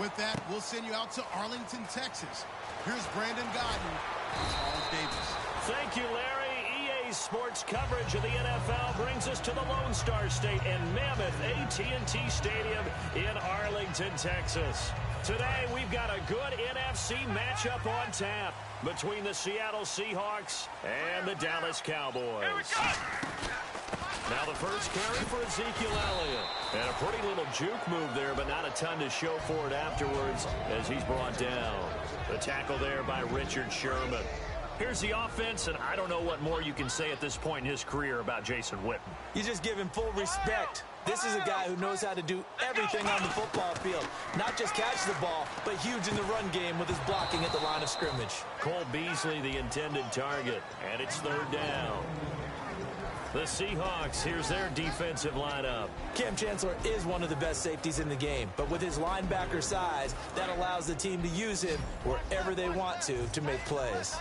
With that, we'll send you out to Arlington, Texas. Here's Brandon Godden and Charles Davis. Thank you, Larry. EA Sports coverage of the NFL brings us to the Lone Star State and Mammoth AT&T Stadium in Arlington, Texas. Today, we've got a good NFC matchup on tap between the Seattle Seahawks and the Dallas Cowboys. Now the first carry for Ezekiel Elliott. And a pretty little juke move there, but not a ton to show for it afterwards as he's brought down. The tackle there by Richard Sherman. Here's the offense, and I don't know what more you can say at this point in his career about Jason Witten. You just give him full respect. This is a guy who knows how to do everything on the football field. Not just catch the ball, but huge in the run game with his blocking at the line of scrimmage. Cole Beasley, the intended target, and it's third down. The Seahawks, here's their defensive lineup. Cam Chancellor is one of the best safeties in the game, but with his linebacker size, that allows the team to use him wherever they want to make plays.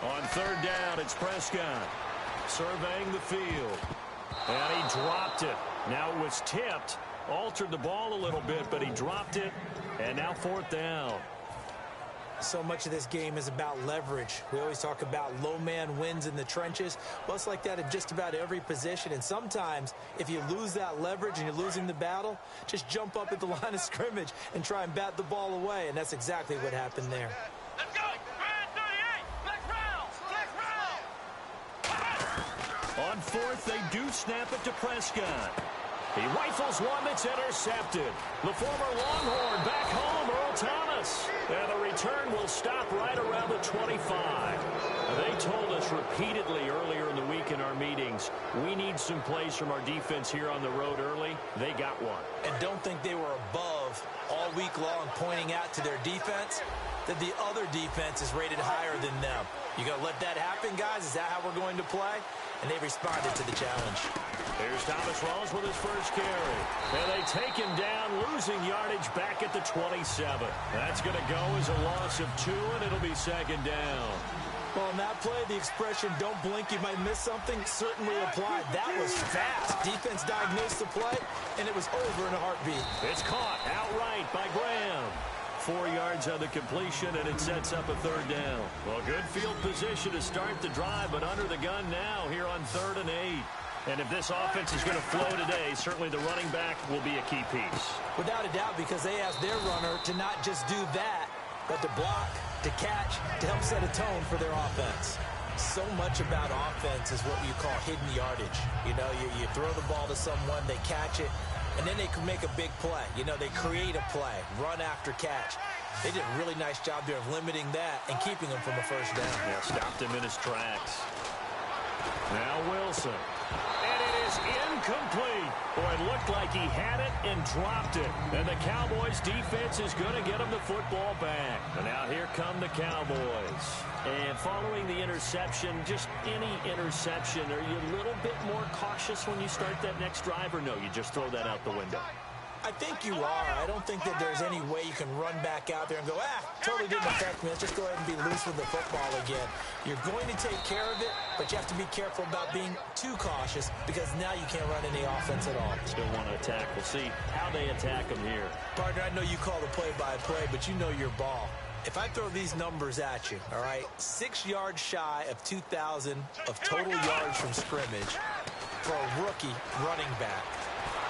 On third down, it's Prescott surveying the field. And he dropped it. Now it was tipped, altered the ball a little bit, but he dropped it. And now fourth down. So much of this game is about leverage. We always talk about low man wins in the trenches. Well, it's like that in just about every position. And sometimes, if you lose that leverage and you're losing the battle, just jump up at the line of scrimmage and try and bat the ball away. And that's exactly what happened there. Let's go! On fourth, they do snap it to Prescott. He rifles one that's intercepted. The former Longhorn back home, Earl Thomas. And the return will stop right around the 25. They told us repeatedly earlier in the week in our meetings, we need some plays from our defense here on the road early. They got one. And don't think they were above all week long pointing out to their defense that the other defense is rated higher than them. You going to let that happen, guys? Is that how we're going to play? And they responded to the challenge. Here's Thomas Rawls with his first carry. And they take him down, losing yardage back at the 27. That's going to go as a loss of 2, and it'll be second down. Well, on that play, the expression, don't blink, you might miss something, certainly applied. That was fast. Defense diagnosed the play, and it was over in a heartbeat. It's caught outright by Graham. 4 yards on the completion, and it sets up a third down. Well, good field position to start the drive, but under the gun now here on 3rd and 8. And if this offense is going to flow today, certainly the running back will be a key piece. Without a doubt, because they asked their runner to not just do that, but to block, to catch, to help set a tone for their offense. So much about offense is what you call hidden yardage. You know, you throw the ball to someone, they catch it, and then they can make a big play. You know, they create a play, run after catch. They did a really nice job there of limiting that and keeping him from a first down. Yeah, stopped him in his tracks. Now Wilson. And it is incomplete. Boy, it looked like he had it and dropped it. And the Cowboys defense is going to get him the football back. And now here come the Cowboys. And following the interception, just any interception, are you a little bit more cautious when you start that next drive, or no, you just throw that out the window? I think you are. I don't think that there's any way you can run back out there and go, totally didn't affect me. Let's just go ahead and be loose with the football again. You're going to take care of it, but you have to be careful about being too cautious because now you can't run any offense at all. Still want to attack. We'll see how they attack them here. Partner, I know you call the play-by-play, but you know your ball. If I throw these numbers at you, all right, 6 yards shy of 2,000 of total yards from scrimmage for a rookie running back.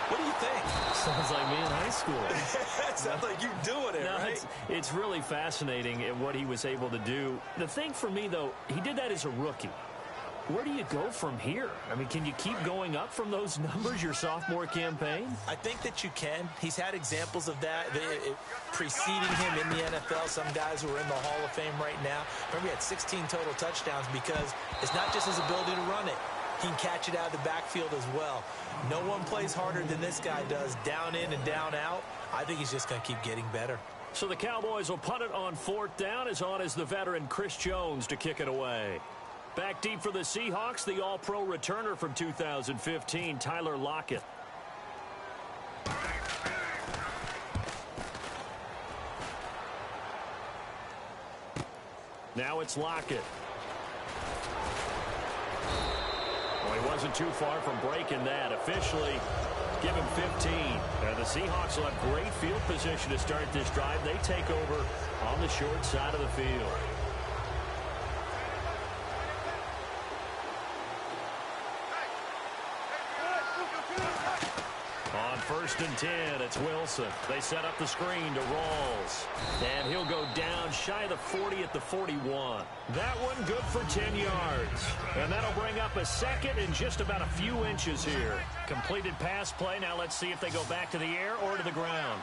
What do you think? Sounds like me in high school. Sounds like you doing it, right? It's really fascinating at what he was able to do. The thing for me, though, he did that as a rookie. Where do you go from here? I mean, can you keep going up from those numbers your sophomore campaign? I think that you can. He's had examples of that preceding him in the NFL. Some guys who are in the Hall of Fame right now. Remember, he had 16 total touchdowns because it's not just his ability to run it. He can catch it out of the backfield as well. No one plays harder than this guy does, down in and down out. I think he's just going to keep getting better. So the Cowboys will punt it on 4th down. As on is the veteran Chris Jones to kick it away. Back deep for the Seahawks, the all-pro returner from 2015, Tyler Lockett. Now it's Lockett. Well, he wasn't too far from breaking that. Officially, give him 15. And the Seahawks will have great field position to start this drive. They take over on the short side of the field. On 1st and 10, it's Wilson. They set up the screen to Rawls. And he'll go down shy of the 40 at the 41. That one good for 10 yards. And that'll bring up a second and just about a few inches here. Completed pass play. Now let's see if they go back to the air or to the ground.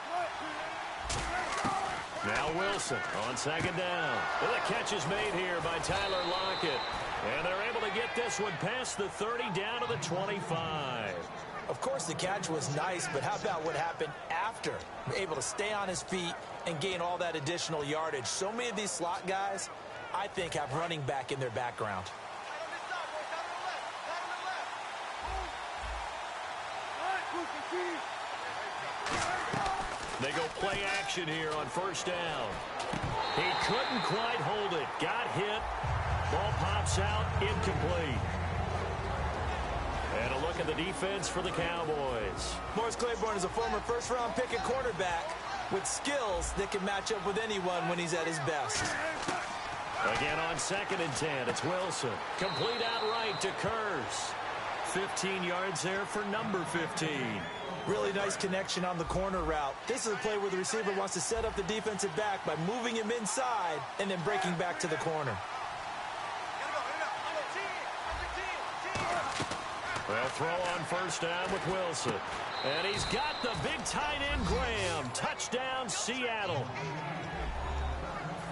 Now Wilson on 2nd down. Well, the catch is made here by Tyler Lockett. And they're able to get this one past the 30 down to the 25. Of course, the catch was nice, but how about what happened after? Able to stay on his feet and gain all that additional yardage. So many of these slot guys, I think, have running back in their background. They go play action here on 1st down. He couldn't quite hold it. Got hit. Ball pops out. Incomplete. And a look at the defense for the Cowboys. Morris Claiborne is a former first-round pick at cornerback with skills that can match up with anyone when he's at his best. Again on 2nd and 10, it's Wilson. Complete outright to Curse. 15 yards there for number 15. Really nice connection on the corner route. This is a play where the receiver wants to set up the defensive back by moving him inside and then breaking back to the corner. They'll throw on 1st down with Wilson. And he's got the big tight end Graham. Touchdown, Seattle.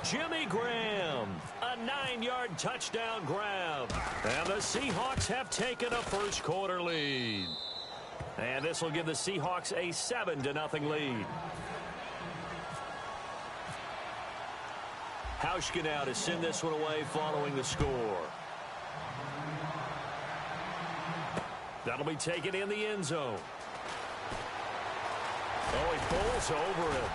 Jimmy Graham, a 9-yard touchdown grab. And the Seahawks have taken a first-quarter lead. And this will give the Seahawks a 7-0 lead. Hauschka now to send this one away following the score. That'll be taken in the end zone. Oh, he pulls over it.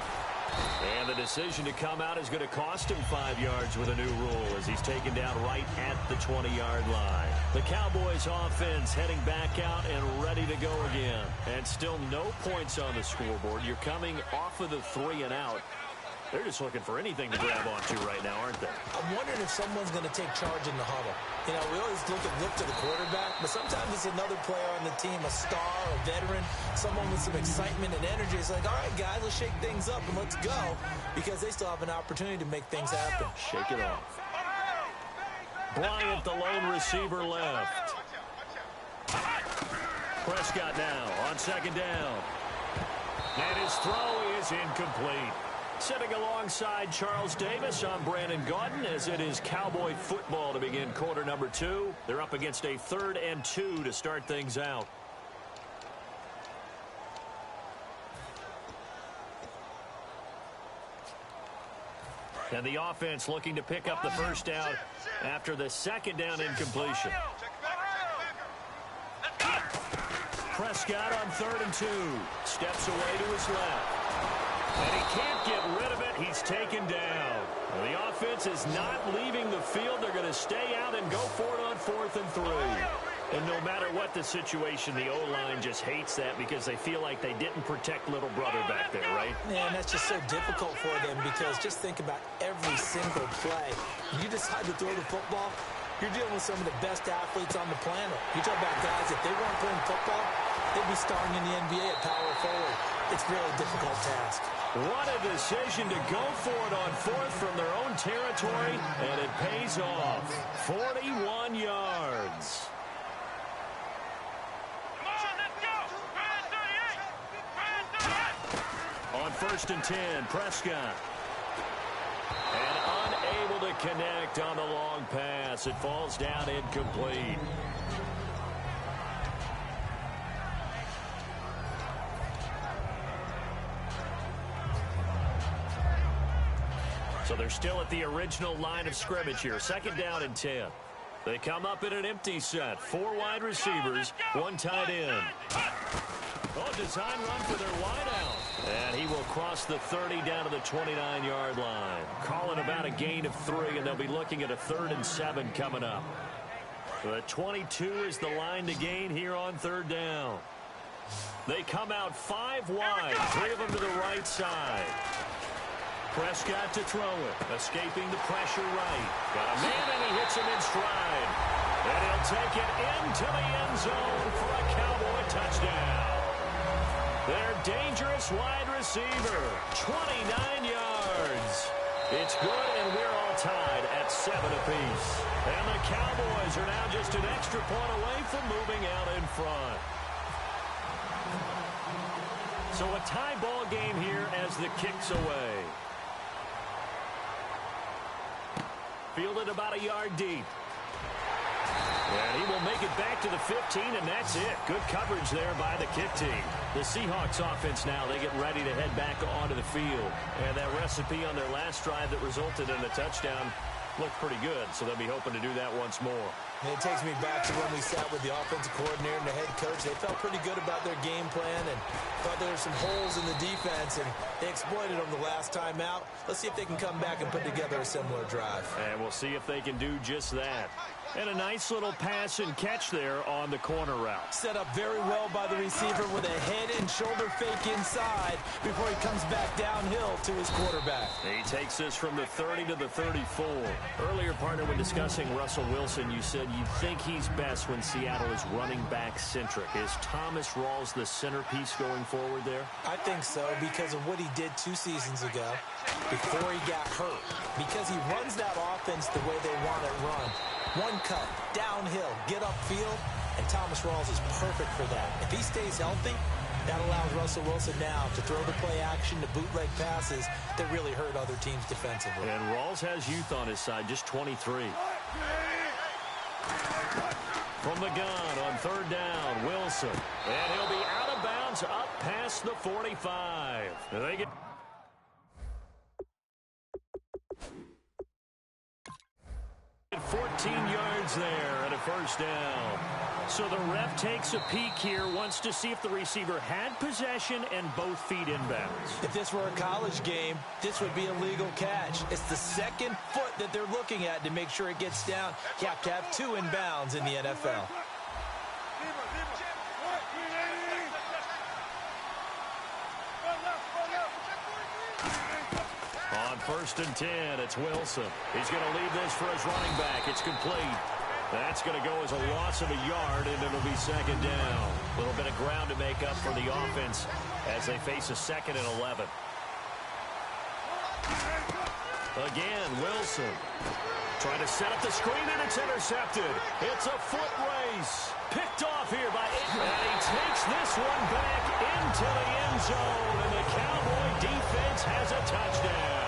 And the decision to come out is going to cost him 5 yards with a new rule as he's taken down right at the 20-yard line. The Cowboys offense heading back out and ready to go again. And still no points on the scoreboard. You're coming off of the 3 and out. They're just looking for anything to grab onto right now, aren't they? I'm wondering if someone's going to take charge in the huddle. You know, we always look to the quarterback, but sometimes it's another player on the team, a star, a veteran, someone with some excitement and energy. It's like, all right, guys, let's shake things up and let's go, because they still have an opportunity to make things happen. Shake it off. Bryant, the lone receiver, left. Prescott now on 2nd down. And his throw is incomplete. Sitting alongside Charles Davis, I'm Brandon Gaudin, as it is Cowboy football to begin quarter number 2. They're up against a 3rd and 2 to start things out. And the offense looking to pick up the first down after the 2nd down incompletion. Prescott on 3rd and 2. Steps away to his left. And he can't get rid of it. He's taken down. Well, the offense is not leaving the field. They're going to stay out and go for it on 4th and 3. And no matter what the situation, the O-line just hates that because they feel like they didn't protect little brother back there, right? Man, that's just so difficult for them because just think about every single play. You decide to throw the football, you're dealing with some of the best athletes on the planet. You talk about guys, if they weren't playing football, they'd be starring in the NBA at power forward. It's really a difficult task. What a decision to go for it on 4th from their own territory, and it pays off. 41 yards. On 1st and 10, Prescott. And unable to connect on the long pass. It falls down incomplete. So they're still at the original line of scrimmage here. 2nd down and 10. They come up in an empty set. 4 wide receivers, 1 tight end. Oh, design run for their wideout. And he will cross the 30 down to the 29-yard line. Calling about a gain of 3, and they'll be looking at a 3rd and 7 coming up. The 22 is the line to gain here on third down. They come out 5 wide, 3 of them to the right side. Prescott to throw it, escaping the pressure right. Got a man, and he hits him in stride. And he'll take it into the end zone for a Cowboy touchdown. Their dangerous wide receiver, 29 yards. It's good, and we're all tied at 7 apiece. And the Cowboys are now just an extra point away from moving out in front. So a tie ball game here as the kick's away. Fielded about a yard deep. And he will make it back to the 15, and that's it. Good coverage there by the kick team. The Seahawks offense now, they get ready to head back onto the field. And that recipe on their last drive that resulted in a touchdown looked pretty good, so they'll be hoping to do that once more. And it takes me back to when we sat with the offensive coordinator and the head coach. They felt pretty good about their game plan and thought there were some holes in the defense, and they exploited them the last time out. Let's see if they can come back and put together a similar drive. And we'll see if they can do just that. And a nice little pass and catch there on the corner route. Set up very well by the receiver with a head and shoulder fake inside before he comes back downhill to his quarterback. He takes this from the 30 to the 34. Earlier, partner, when discussing Russell Wilson, you said you think he's best when Seattle is running back centric. Is Thomas Rawls the centerpiece going forward there? I think so because of what he did 2 seasons ago before he got hurt. Because he runs that offense the way they want it run. One cut, downhill, get upfield, and Thomas Rawls is perfect for that. If he stays healthy, that allows Russell Wilson now to throw the play action, to bootleg passes that really hurt other teams defensively. And Rawls has youth on his side, just 23. From the gun on third down, Wilson. And he'll be out of bounds up past the 45. They get 14 yards there and a first down. So the ref takes a peek here, wants to see if the receiver had possession and both feet inbounds. If this were a college game, this would be a legal catch. It's the second foot that they're looking at to make sure it gets down. You have to have 2 inbounds in the NFL. On first and 10, it's Wilson. He's going to leave this for his running back. It's complete. That's going to go as a loss of a yard, and it'll be second down. A little bit of ground to make up for the offense as they face a 2nd and 11. Again, Wilson trying to set up the screen, and it's intercepted. It's a foot race. Picked off here by Aikman. And he takes this one back into the end zone, and the Cowboy defense has a touchdown.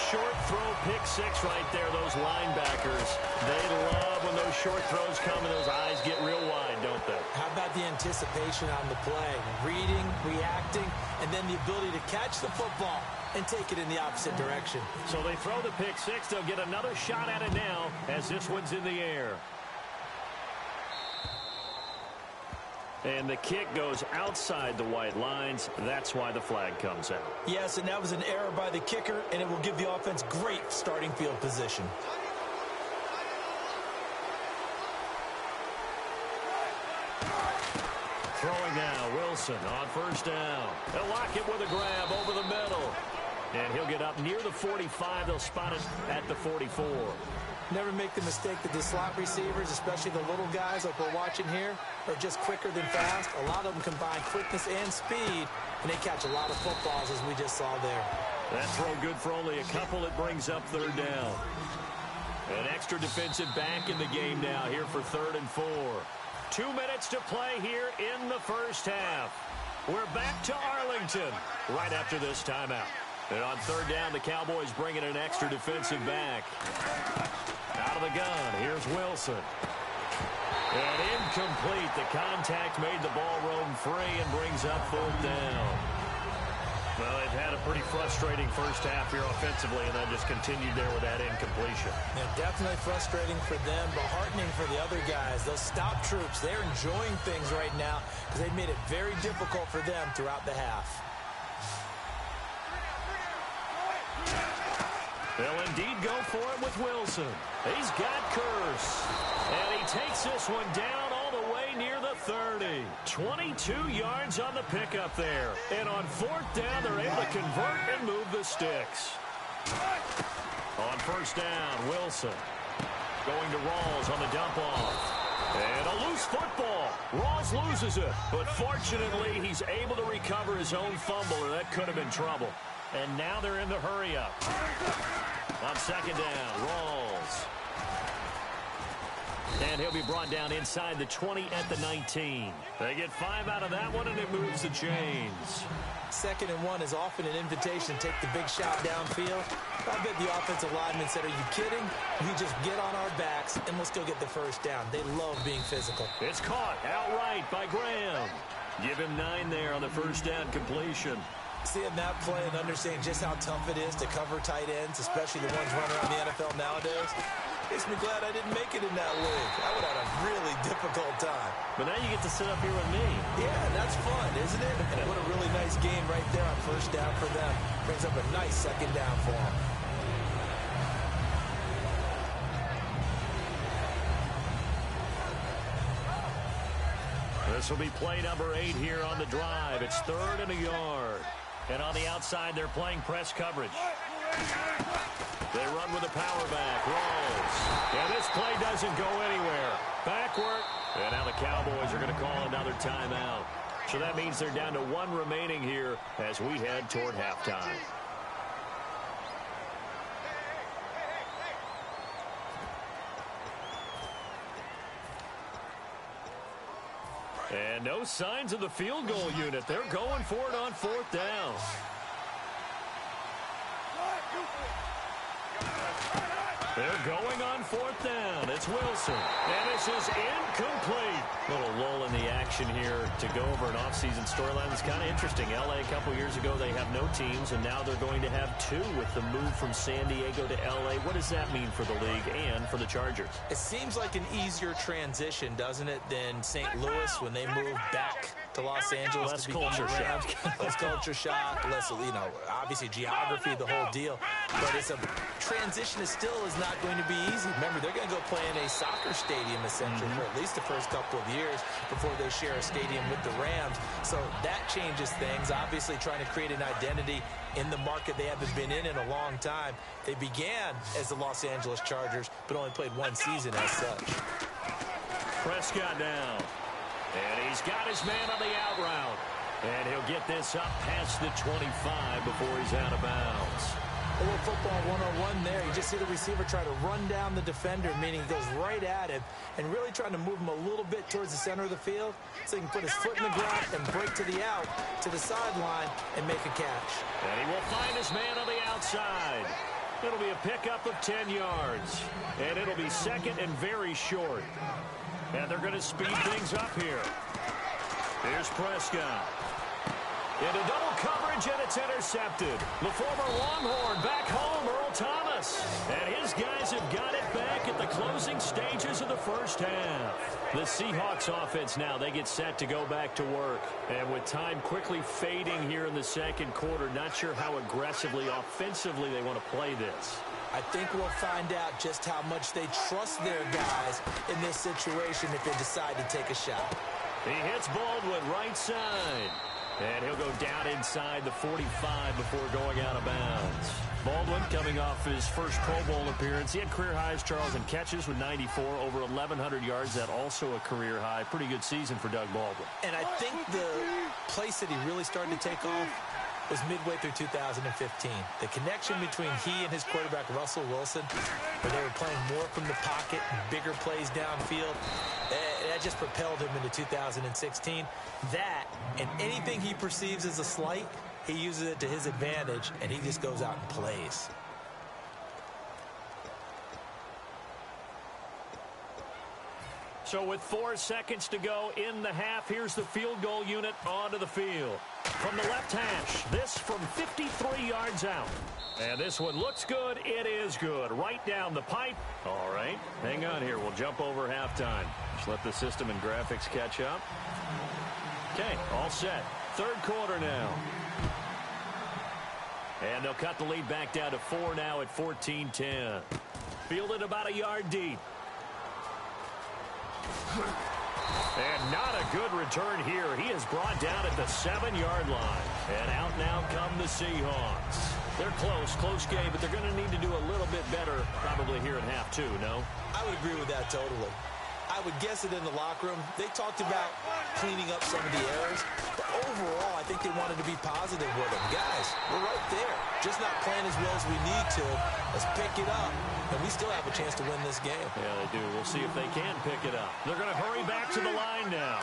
Short throw, pick 6 right there. Those linebackers, they love when those short throws come and those eyes get real wide, don't they? How about the anticipation on the play? Reading, reacting, and then the ability to catch the football and take it in the opposite direction. So they throw the pick 6. They'll get another shot at it now as this one's in the air. And the kick goes outside the white lines. That's why the flag comes out. Yes, and that was an error by the kicker, and it will give the offense great starting field position. Throwing now, Wilson on first down. They'll lock it with a grab over the middle. And he'll get up near the 45. They'll spot it at the 44. Never make the mistake that the slot receivers, especially the little guys like we're watching here, are just quicker than fast. A lot of them combine quickness and speed, and they catch a lot of footballs, as we just saw there. That throw good for only a couple. It brings up third down. An extra defensive back in the game now here for 3rd and 4. 2 minutes to play here in the first half. We're back to Arlington right after this timeout. And on third down, the Cowboys bring in an extra defensive back. Out of the gun, here's Wilson. And incomplete. The contact made the ball roam free and brings up 4th down. Well, they've had a pretty frustrating first half here offensively, and then just continued there with that incompletion. Yeah, definitely frustrating for them, but heartening for the other guys. Those stop troops, they're enjoying things right now because they've made it very difficult for them throughout the half. They'll indeed go for it with Wilson. He's got Curse. And he takes this one down all the way near the 30. 22 yards on the pickup there. And on 4th down, they're able to convert and move the sticks. On 1st down, Wilson going to Rawls on the dump-off. And a loose football. Rawls loses it. But fortunately, he's able to recover his own fumble, or that could have been trouble. And now they're in the hurry-up. On 2nd down, Rawls. And he'll be brought down inside the 20 at the 19. They get 5 out of that one, and it moves the chains. 2nd and 1 is often an invitation to take the big shot downfield. I bet the offensive lineman said, are you kidding? We just get on our backs, and let's go get the 1st down. They love being physical. It's caught outright by Graham. Give him 9 there on the 1st down completion. Seeing that play and understanding just how tough it is to cover tight ends, especially the ones running around the NFL nowadays, makes me glad I didn't make it in that league. I would have had a really difficult time. But now you get to sit up here with me. Yeah, that's fun, isn't it? And what a really nice game right there on 1st down for them. Brings up a nice 2nd down for them. This will be play number 8 here on the drive. It's 3rd and a yard. And on the outside, they're playing press coverage. They run with a power back. Rawls. And this play doesn't go anywhere. Backward. And now the Cowboys are going to call another timeout. So that means they're down to 1 remaining here as we head toward halftime. And no signs of the field goal unit. They're going for it on 4th down. They're going on 4th down. It's Wilson. And this is incomplete. Little lull in the action here to go over an offseason storyline. It's kind of interesting. LA a couple years ago, they have no teams, and now they're going to have 2 with the move from San Diego to LA. What does that mean for the league and for the Chargers? It seems like an easier transition, doesn't it, than St. Louis when they moved back to Los Angeles. Less to become culture shock. Less culture shock, less, obviously geography, the whole deal. But it's a transition is not going to be easy. Remember, they're going to go play in a soccer stadium, essentially, for at least the first couple of years before they share a stadium with the Rams. So that changes things. Obviously, trying to create an identity in the market they haven't been in a long time. They began as the Los Angeles Chargers, but only played 1 season as such. Prescott down. And he's got his man on the out route. And he'll get this up past the 25 before he's out of bounds. A little football 101 there. You just see the receiver try to run down the defender, meaning he goes right at him and really trying to move him a little bit towards the center of the field so he can put his foot in the ground and break to the out, to the sideline, and make a catch. And he will find his man on the outside. It'll be a pickup of 10 yards. And it'll be 2nd and very short. And they're going to speed things up here. Here's Prescott. Into double coverage, and it's intercepted. The former Longhorn back home, Earl Thomas. And his guys have got it back at the closing stages of the 1st half. The Seahawks offense now, they get set to go back to work. And with time quickly fading here in the 2nd quarter, not sure how aggressively, offensively they want to play this. I think we'll find out just how much they trust their guys in this situation if they decide to take a shot. He hits Baldwin right side. And he'll go down inside the 45 before going out of bounds. Baldwin coming off his first Pro Bowl appearance. He had career highs, Charles, in catches with 94, over 1,100 yards. That also a career high. Pretty good season for Doug Baldwin. And I think the place that he really started to take off was midway through 2015. The connection between he and his quarterback, Russell Wilson, where they were playing more from the pocket, bigger plays downfield, that just propelled him into 2016. That, and anything he perceives as a slight, he uses it to his advantage, and he just goes out and plays. So with 4 seconds to go in the half, here's the field goal unit onto the field. From the left hash, this from 53 yards out. And this one looks good. It is good. Right down the pipe. All right, hang on here. We'll jump over halftime. Just let the system and graphics catch up. Okay, all set. 3rd quarter now. And And they'll cut the lead back down to 4 now at 14-10. Fielded about a yard deep. And not a good return here. He is brought down at the 7-yard line. And out now come the Seahawks. They're close game, but they're going to need to do a little bit better probably here in half 2, no? I would agree with that totally. I would guess it in the locker room. They talked about cleaning up some of the errors, but overall, I think they wanted to be positive with them. Guys, we're right there. Just not playing as well as we need to. Let's pick it up, and we still have a chance to win this game. Yeah, they do. We'll see if they can pick it up. They're going to hurry back to the line now.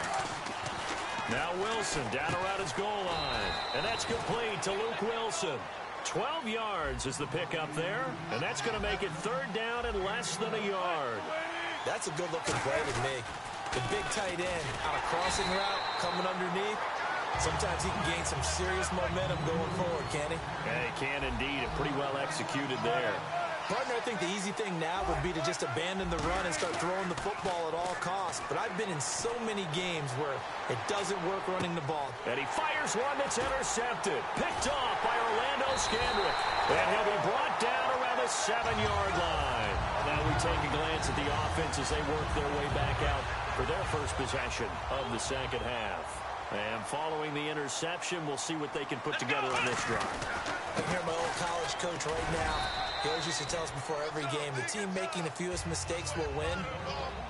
Now Wilson down around his goal line, and that's complete to Luke Wilson. 12 yards is the pickup there, and that's going to make it 3rd down and less than a yard. That's a good-looking play to me. The big tight end on a crossing route coming underneath. Sometimes he can gain some serious momentum going forward, can he? Yeah, he can indeed, and pretty well executed there. Partner, I think the easy thing now would be to just abandon the run and start throwing the football at all costs. But I've been in so many games where it doesn't work running the ball. And he fires one that's intercepted. Picked off by Orlando Scandrick. And he'll be brought down around the 7-yard line. Now we take a glance at the offense as they work their way back out for their first possession of the second half. And following the interception, we'll see what they can put together on this drive. I hear my old college coach right now. He always used to tell us before every game, the team making the fewest mistakes will win.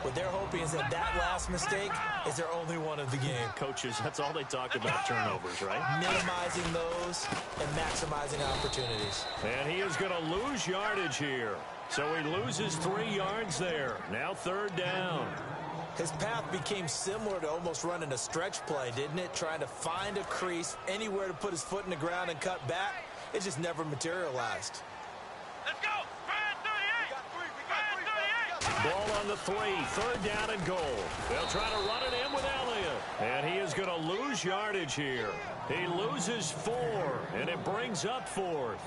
What they're hoping is that last mistake is their only one of the game. Coaches, that's all they talk about, turnovers, right? Minimizing those and maximizing opportunities. And he is going to lose yardage here. So he loses 3 yards there. Now 3rd down. His path became similar to almost running a stretch play, didn't it? Trying to find a crease, anywhere to put his foot in the ground and cut back. It just never materialized. Let's go! Ball on the 3, 3rd down and goal. They'll try to run it in with Elliott. And he is going to lose yardage here. He loses 4, and it brings up 4th.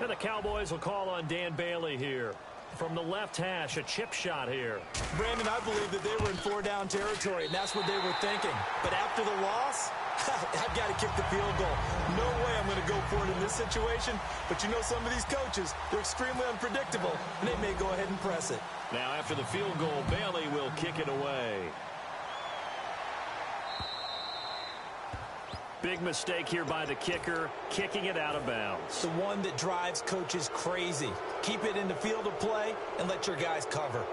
And the Cowboys will call on Dan Bailey here. From the left hash, a chip shot here. Brandon, I believe that they were in 4-down territory, and that's what they were thinking. But after the loss, I've got to kick the field goal. No way I'm going to go for it in this situation. But you know some of these coaches, they're extremely unpredictable, and they may go ahead and press it. Now after the field goal, Bailey will kick it away. Big mistake here by the kicker, kicking it out of bounds. The one that drives coaches crazy. Keep it in the field of play and let your guys cover.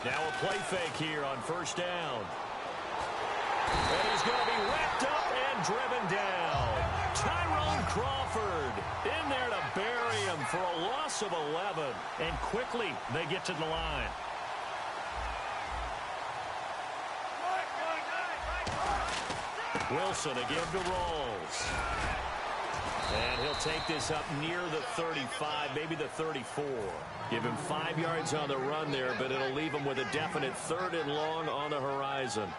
Now a play fake here on 1st down. And he's going to be wrapped up and driven down. Tyrone Crawford in there to bury him for a loss of 11. And quickly they get to the line. Wilson again to Rolls. And he'll take this up near the 35, maybe the 34. Give him 5 yards on the run there, but it'll leave him with a definite 3rd and long on the horizon.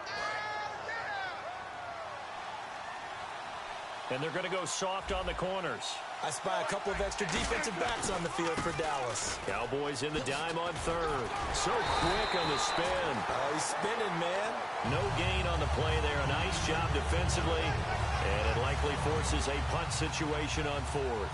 And they're going to go soft on the corners. I spy a couple of extra defensive backs on the field for Dallas. Cowboys in the dime on 3rd. So quick on the spin. Oh, he's spinning, man. No gain on the play there. A nice job defensively. And it likely forces a punt situation on 4th.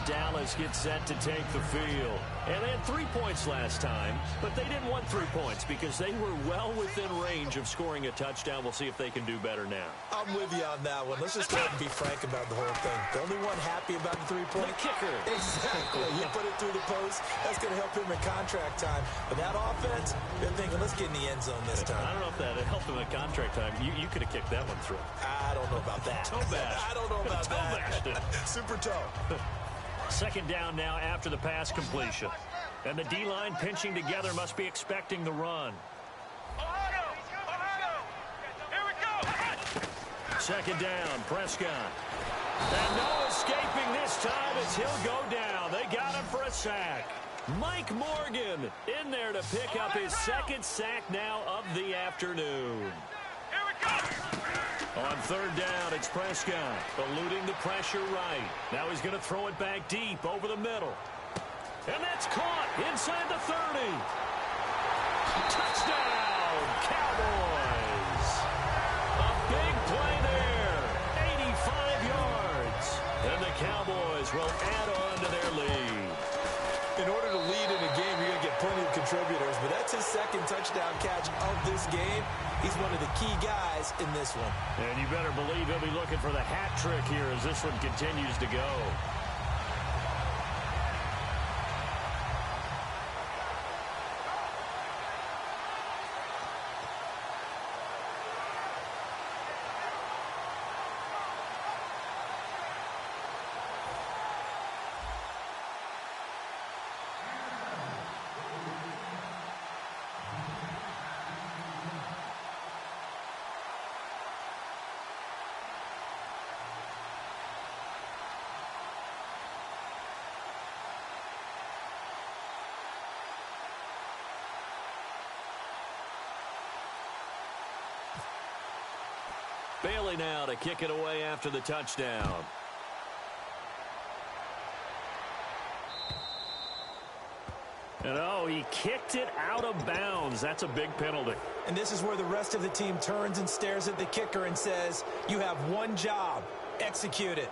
Dallas gets set to take the field. And they had 3 points last time, but they didn't want 3 points because they were well within range of scoring a touchdown. We'll see if they can do better now. I'm with you on that one. Let's just go ahead and be frank about the whole thing. The only one happy about the 3-point kicker. Exactly. You put it through the post. That's going to help him in contract time. But that offense, they're thinking, let's get in the end zone this time. I don't know if that helped him in contract time. You could have kicked that one through. I don't know about that. Toe bash. I don't know about that. Super toe. 2nd down now after the pass completion. And the D-line pinching together must be expecting the run. Here we go. 2nd down, Prescott. And no escaping this time as he'll go down. They got him for a sack. Mike Morgan in there to pick up his second sack now of the afternoon. Here we go. On third down, it's Prescott eluding the pressure right. Now he's going to throw it back deep over the middle. And that's caught inside the 30. Touchdown, Cowboys. A big play there, 85 yards. And the Cowboys will add on to their lead. In order to lead in a game, you're going to get plenty of contributors, but that's his second touchdown catch of this game. He's one of the key guys in this one. And you better believe he'll be looking for the hat trick here as this one continues to go. Bailey now to kick it away after the touchdown. And oh, he kicked it out of bounds. That's a big penalty. And this is where the rest of the team turns and stares at the kicker and says, you have one job, execute it.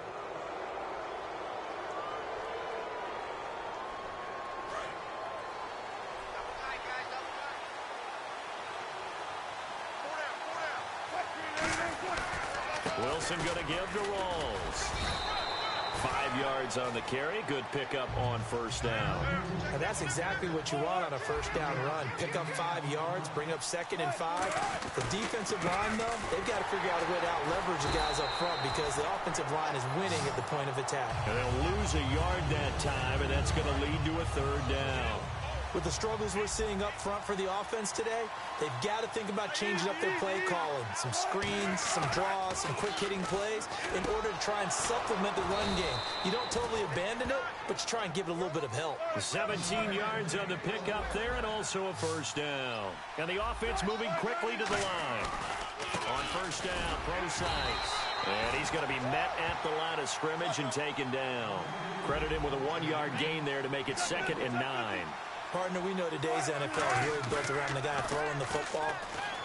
Wilson going to give to Rolls. 5 yards on the carry. Good pickup on first down. And that's exactly what you want on a first down run. Pick up 5 yards, bring up 2nd and 5. The defensive line, though, they've got to figure out a way to out-leverage the guys up front because the offensive line is winning at the point of attack. And they'll lose a yard that time, and that's going to lead to a third down. With the struggles we're seeing up front for the offense today, they've got to think about changing up their play calling. Some screens, some draws, some quick-hitting plays in order to try and supplement the run game. You don't totally abandon it, but you try and give it a little bit of help. 17 yards on the pickup there and also a first down. And the offense moving quickly to the line. On first down, Procise. And he's going to be met at the line of scrimmage and taken down. Credit him with a 1-yard gain there to make it 2nd and 9. Partner, we know today's NFL is really built around the guy throwing the football.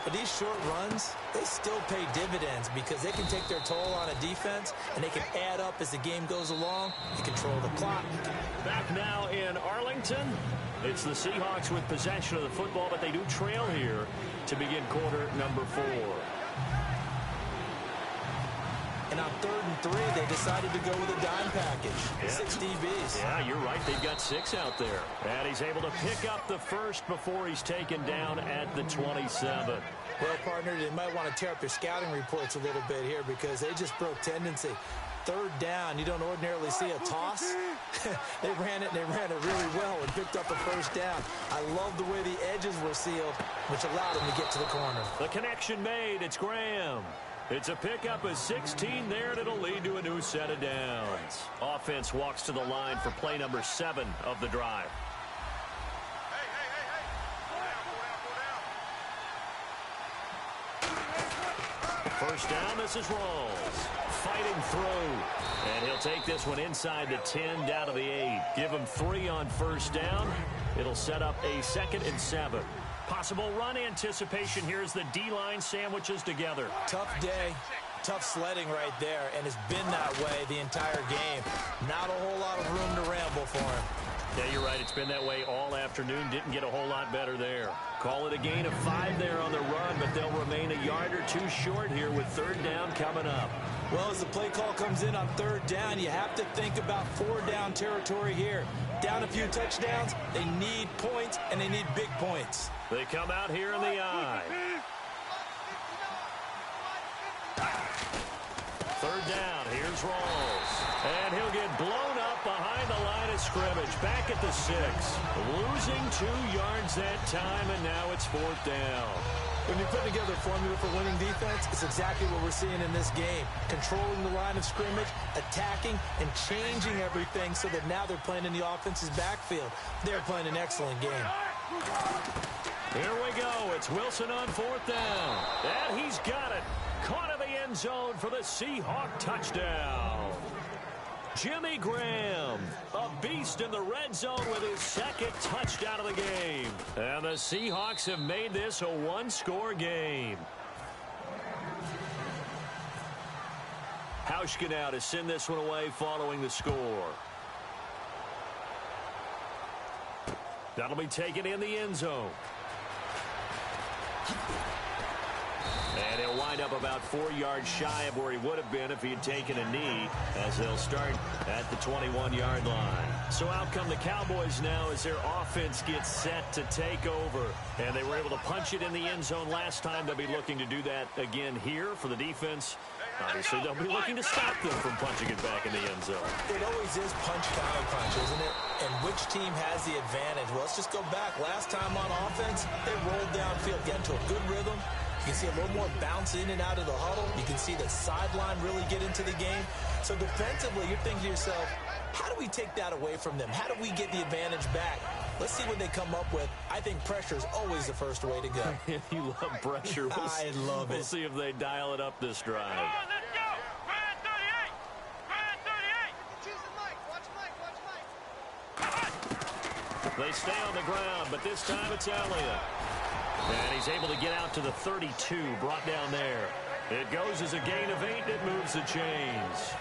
But these short runs, they still pay dividends because they can take their toll on a defense, and they can add up as the game goes along. You control the clock. Back now in Arlington. It's the Seahawks with possession of the football, but they do trail here to begin quarter number 4. And on 3rd and 3, they decided to go with a dime package. Yeah. 6 DBs. Yeah, you're right. They've got 6 out there. And he's able to pick up the first before he's taken down at the 27. Well, partner, they might want to tear up their scouting reports a little bit here because they just broke tendency. 3rd down, you don't ordinarily see a toss. They ran it really well and picked up a first down. I love the way the edges were sealed, which allowed him to get to the corner. The connection made. It's Graham. It's a pickup of 16 there, and it'll lead to a new set of downs. Offense walks to the line for play number 7 of the drive. First down, this is Rolls. Fighting through. And he'll take this one inside the 10, down to the 8. Give him 3 on first down. It'll set up a 2nd and 7. Possible run anticipation here as the D-line sandwiches together. Tough day, tough sledding right there, and it's been that way the entire game. Not a whole lot of room to ramble for him. Yeah, you're right. It's been that way all afternoon. Didn't get a whole lot better there. Call it a gain of 5 there on the run, but they'll remain a yard or 2 short here with 3rd down coming up. Well, as the play call comes in on 3rd down, you have to think about 4-down territory here. Down a few touchdowns, they need points, and they need big points. They come out here in the I. 3rd down, here's Rolls. And he'll get blown up behind the line of scrimmage. Back at the 6. Losing 2 yards that time, and now it's 4th down. When you put together a formula for winning defense, it's exactly what we're seeing in this game. Controlling the line of scrimmage, attacking, and changing everything so that now they're playing in the offense's backfield. They're playing an excellent game. Here we go. It's Wilson on 4th down. And he's got it. Caught in the end zone for the Seahawk touchdown. Jimmy Graham, a beast in the red zone with his 2nd touchdown of the game. And the Seahawks have made this a one-score game. Hauschka now to send this one away following the score. That'll be taken in the end zone. And he'll wind up about 4 yards shy of where he would have been if he had taken a knee, as they'll start at the 21-yard line. So out come the Cowboys now as their offense gets set to take over. And they were able to punch it in the end zone last time. They'll be looking to do that again here for the defense. Obviously, they'll be looking to stop them from punching it back in the end zone. It always is punch-counter-punch, isn't it? And which team has the advantage? Well, let's just go back. Last time on offense, they rolled downfield, get into a good rhythm. You can see a little more bounce in and out of the huddle. You can see the sideline really get into the game. So defensively, you're thinking to yourself, how do we take that away from them? How do we get the advantage back? Let's see what they come up with. I think pressure is always the first way to go. You love pressure. I love it. We'll see if they dial it up this drive. Come on, let's go. Grind 38. Grind 38. Choose the mic. Watch Mike. They stay on the ground, but this time it's Elliott. And he's able to get out to the 32, brought down there. It goes as a gain of 8. It moves the chains.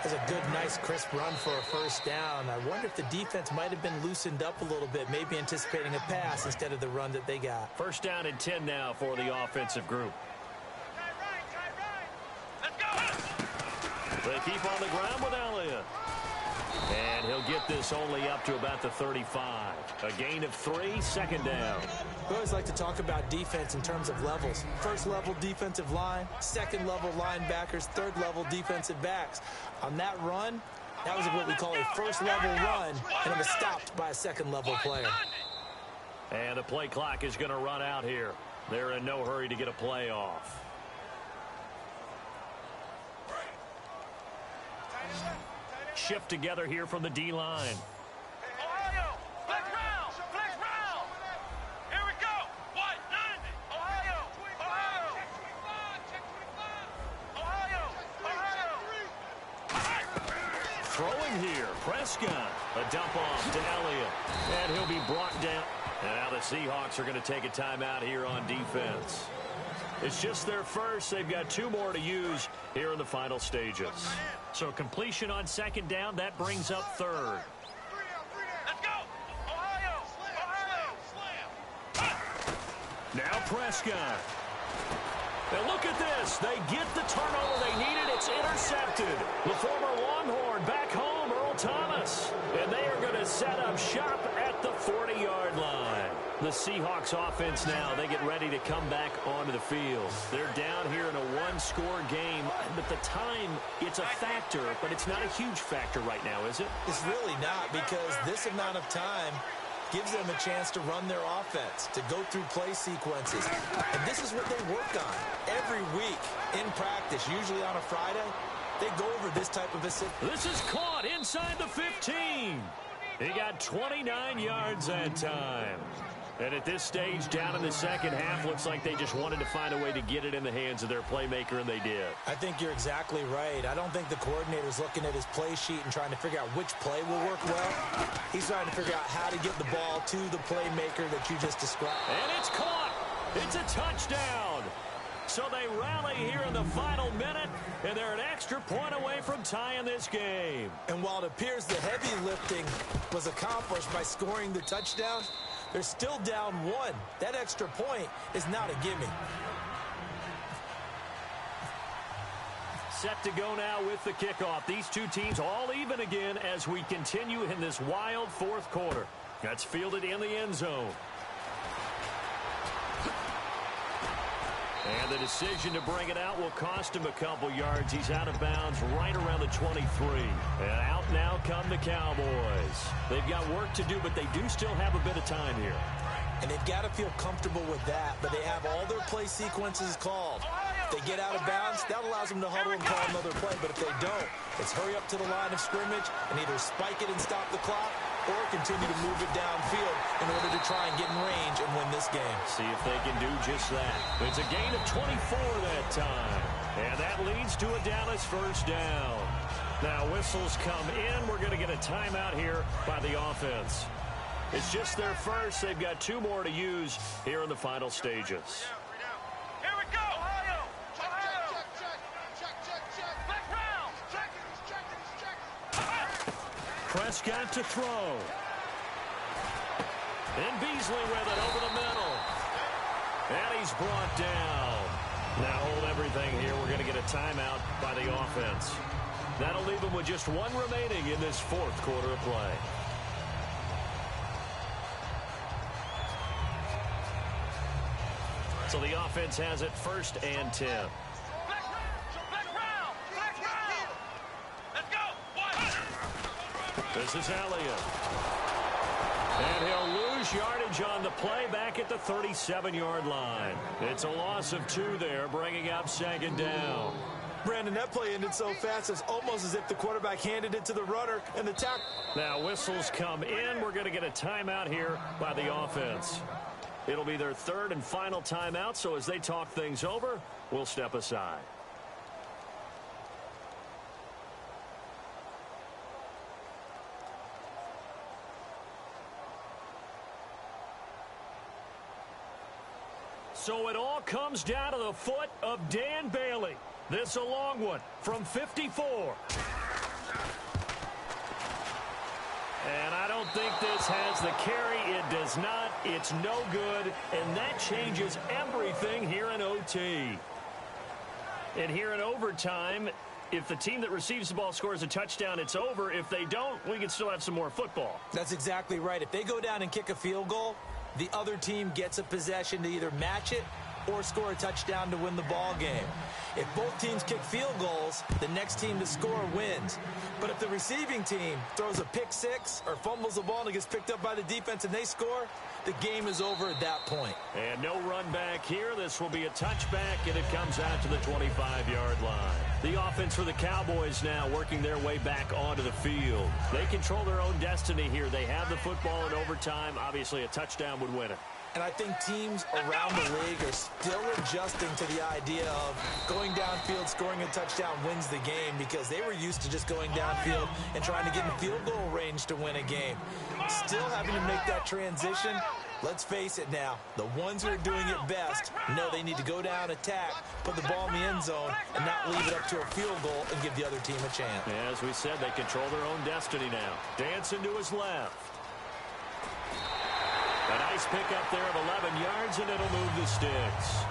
That's a good, nice, crisp run for a first down. I wonder if the defense might have been loosened up a little bit, maybe anticipating a pass instead of the run that they got. First down and 10 now for the offensive group. Let's go. They keep on the ground with Elliott. And he'll get this only up to about the 35. A gain of 3, second down. We always like to talk about defense in terms of levels. First level defensive line, second level linebackers, third level defensive backs. On that run, that was what we call a first level run, and it was stopped by a second level player. And the play clock is going to run out here. They're in no hurry to get a play off. Shift together here from the D-line. Ohio, flex round, flex round. Here we go. 190. Ohio, Ohio. Ohio, Ohio. Throwing here, Prescott. A dump off to Elliott. And he'll be brought down. And now the Seahawks are going to take a timeout here on defense. It's just their first. They've got 2 more to use here in the final stages. So completion on second down, that brings up third. Let's go. Ohio, Ohio. Now Prescott. And look at this. They get the turnover they needed. It's intercepted. The former Longhorn back home, Earl Thomas. And they are going to set up shop at the 40-yard line. The Seahawks offense now, they get ready to come back onto the field. They're down here in a one-score game, but the time, it's a factor, but it's not a huge factor right now, is it? It's really not, because this amount of time gives them a chance to run their offense, to go through play sequences. And this is what they work on every week in practice, usually on a Friday. They go over this type of a situation. This is caught inside the 15. He got 29 yards that time. And at this stage, down in the second half, looks like they just wanted to find a way to get it in the hands of their playmaker, and they did. I think you're exactly right. I don't think the coordinator's looking at his play sheet and trying to figure out which play will work well. He's trying to figure out how to get the ball to the playmaker that you just described. And it's caught. It's a touchdown. So they rally here in the final minute, and they're an extra point away from tying this game. And while it appears the heavy lifting was accomplished by scoring the touchdown, they're still down 1. That extra point is not a gimme. Set to go now with the kickoff. These two teams all even again as we continue in this wild fourth quarter. That's fielded in the end zone. And the decision to bring it out will cost him a couple yards. He's out of bounds right around the 23. And out now come the Cowboys. They've got work to do, but they do still have a bit of time here. And they've got to feel comfortable with that, but they have all their play sequences called. If they get out of bounds, that allows them to huddle and call another play, but if they don't, it's hurry up to the line of scrimmage and either spike it and stop the clock or continue to move it downfield in order to try and get in range and win this game. See if they can do just that. It's a gain of 24 that time, and that leads to a Dallas first down. Now whistles come in. We're going to get a timeout here by the offense. It's just their first. They've got 2 more to use here in the final stages. Here we go. Ohio. Prescott to throw. And Beasley with it over the middle. And he's brought down. Now hold everything here. We're going to get a timeout by the offense. That'll leave them with just 1 remaining in this 4th quarter of play. So the offense has it 1st and 10. Black round. Let's go. This is Elliott. And he'll lose yardage on the play back at the 37-yard line. It's a loss of 2 there, bringing up 2nd down. Brandon, that play ended so fast, it's almost as if the quarterback handed it to the runner and the tackle. Now whistles come in. We're going to get a timeout here by the offense. It'll be their 3rd and final timeout, so as they talk things over, we'll step aside. So it all comes down to the foot of Dan Bailey. This a long one from 54. And I don't think this has the carry. It does not. It's no good. And that changes everything here in OT. And here in overtime, if the team that receives the ball scores a touchdown, it's over. If they don't, we can still have some more football. That's exactly right. If they go down and kick a field goal, the other team gets a possession to either match it or score a touchdown to win the ball game. If both teams kick field goals, the next team to score wins. But if the receiving team throws a pick 6 or fumbles the ball and it gets picked up by the defense and they score, the game is over at that point. And no run back here. This will be a touchback, and it comes out to the 25-yard line. The offense for the Cowboys now working their way back onto the field. They control their own destiny here. They have the football in overtime. Obviously, a touchdown would win it. And I think teams around the league are still adjusting to the idea of going downfield, scoring a touchdown wins the game, because they were used to just going downfield and trying to get in field goal range to win a game. Still having to make that transition. Let's face it now, the ones who are doing it best know they need to go down, attack, put the ball in the end zone, and not leave it up to a field goal and give the other team a chance. Yeah, as we said, they control their own destiny now. Dancing to his left. A nice pickup there of 11 yards, and it'll move the sticks.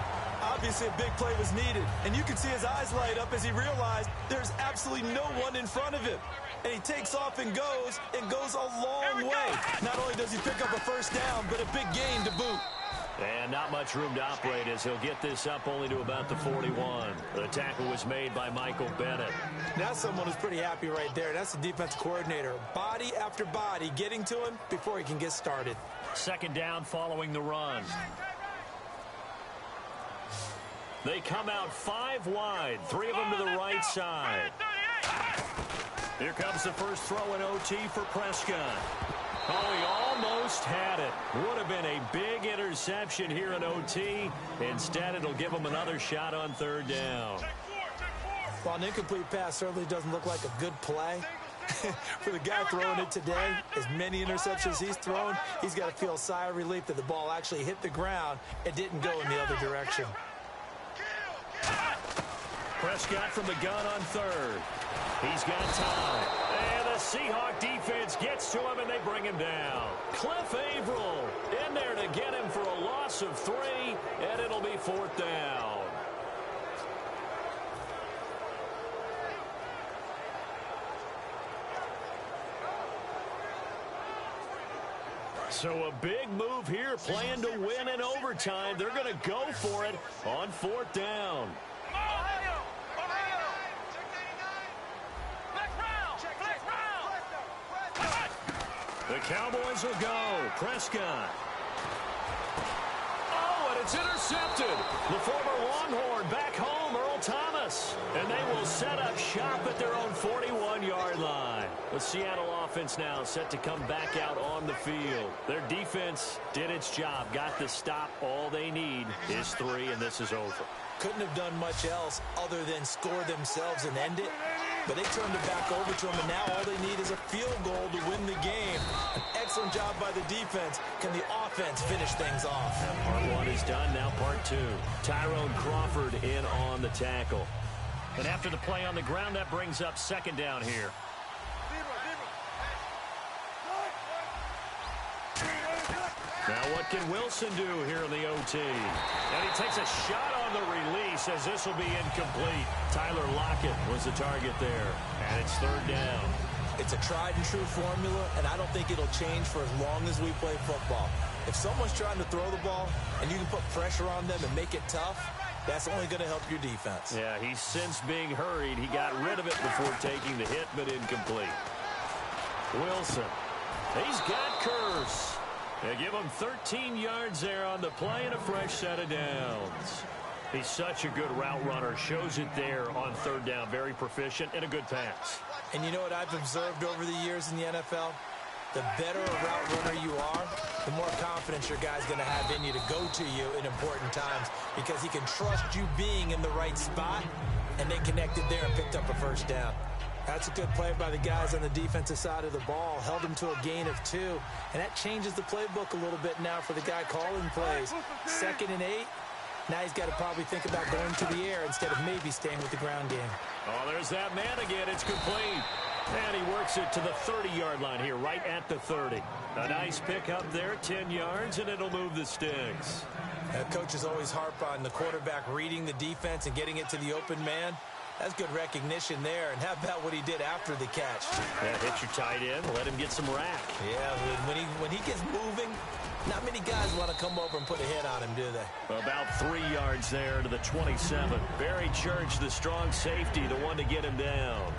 Obviously, a big play was needed, and you can see his eyes light up as he realized there's absolutely no one in front of him. And he takes off and goes a long way. Not only does he pick up a first down, but a big gain to boot. And not much room to operate as he'll get this up only to about the 41. The tackle was made by Michael Bennett. Now someone is pretty happy right there. That's the defense coordinator. Body after body getting to him before he can get started. 2nd down following the run. They come out 5 wide, 3 of them to the right side. Here comes the first throw in OT for Prescott. Oh, he almost had it. Would have been a big interception here in OT. Instead, it'll give him another shot on 3rd down. While an incomplete pass certainly doesn't look like a good play, for the guy throwing it today, as many interceptions he's thrown, he's got to feel a sigh of relief that the ball actually hit the ground and didn't go in the other direction. Prescott from the gun on 3rd. He's got time. And the Seahawk defense gets to him, and they bring him down. Cliff Averill in there to get him for a loss of 3, and it'll be 4th down. So a big move here, playing to win in overtime. They're going to go for it on 4th down. The Cowboys will go. Prescott. It's intercepted. The former Longhorn back home, Earl Thomas. And they will set up shop at their own 41-yard line. The Seattle offense now set to come back out on the field. Their defense did its job, got the stop. All they need is 3, and this is over. Couldn't have done much else other than score themselves and end it. But they turned it back over to them, and now all they need is a field goal to win the game. An excellent job by the defense. Can the offense finish things off? Part 1 is done, now part 2. Tyrone Crawford in on the tackle. And after the play on the ground, that brings up second down here. Now what can Wilson do here in the OT? And he takes a shot on the release as this will be incomplete. Tyler Lockett was the target there. And it's third down. It's a tried and true formula, and I don't think it'll change for as long as we play football. If someone's trying to throw the ball and you can put pressure on them and make it tough, that's only going to help your defense. Yeah, he's since being hurried. He got rid of it before taking the hit, but incomplete. Wilson. He's got Curse. They give him 13 yards there on the play and a fresh set of downs. He's such a good route runner. Shows it there on third down. Very proficient and a good pass. And you know what I've observed over the years in the NFL? The better a route runner you are, the more confidence your guy's going to have in you to go to you in important times because he can trust you being in the right spot, and they connected there and picked up a first down. That's a good play by the guys on the defensive side of the ball. Held him to a gain of 2. And that changes the playbook a little bit now for the guy calling plays. 2nd and 8. Now he's got to probably think about going to the air instead of maybe staying with the ground game. Oh, there's that man again. It's complete. And he works it to the 30-yard line here, right at the 30. A nice pick up there, 10 yards, and it'll move the sticks. Coaches always harp on the quarterback reading the defense and getting it to the open man. That's good recognition there. And how about what he did after the catch? Yeah, hit your tight end, let him get some rack. Yeah, when he gets moving, not many guys want to come over and put a hit on him, do they? About 3 yards there to the 27. Barry Church, the strong safety, the one to get him down.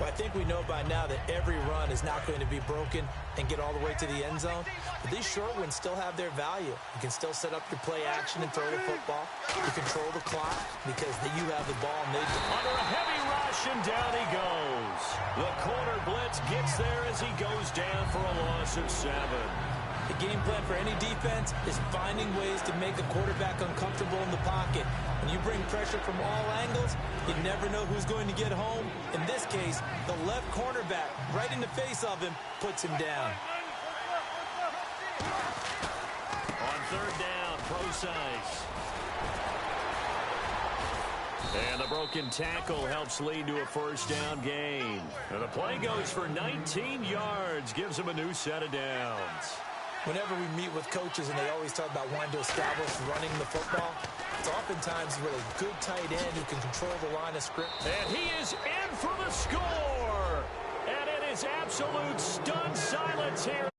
Well, I think we know by now that every run is not going to be broken and get all the way to the end zone. But these short ones still have their value. You can still set up your play action and throw the football. You control the clock because you have the ball. And under a heavy rush, and down he goes. The corner blitz gets there as he goes down for a loss of 7. The game plan for any defense is finding ways to make a quarterback uncomfortable in the pocket. When you bring pressure from all angles, you never know who's going to get home. In this case, the left cornerback, right in the face of him, puts him down. On third down, Procise. And the broken tackle helps lead to a first down gain. And the play goes for 19 yards, gives him a new set of downs. Whenever we meet with coaches and they always talk about wanting to establish running the football, it's oftentimes with a good tight end who can control the line of script. And he is in for the score. And it is absolute stunned silence here.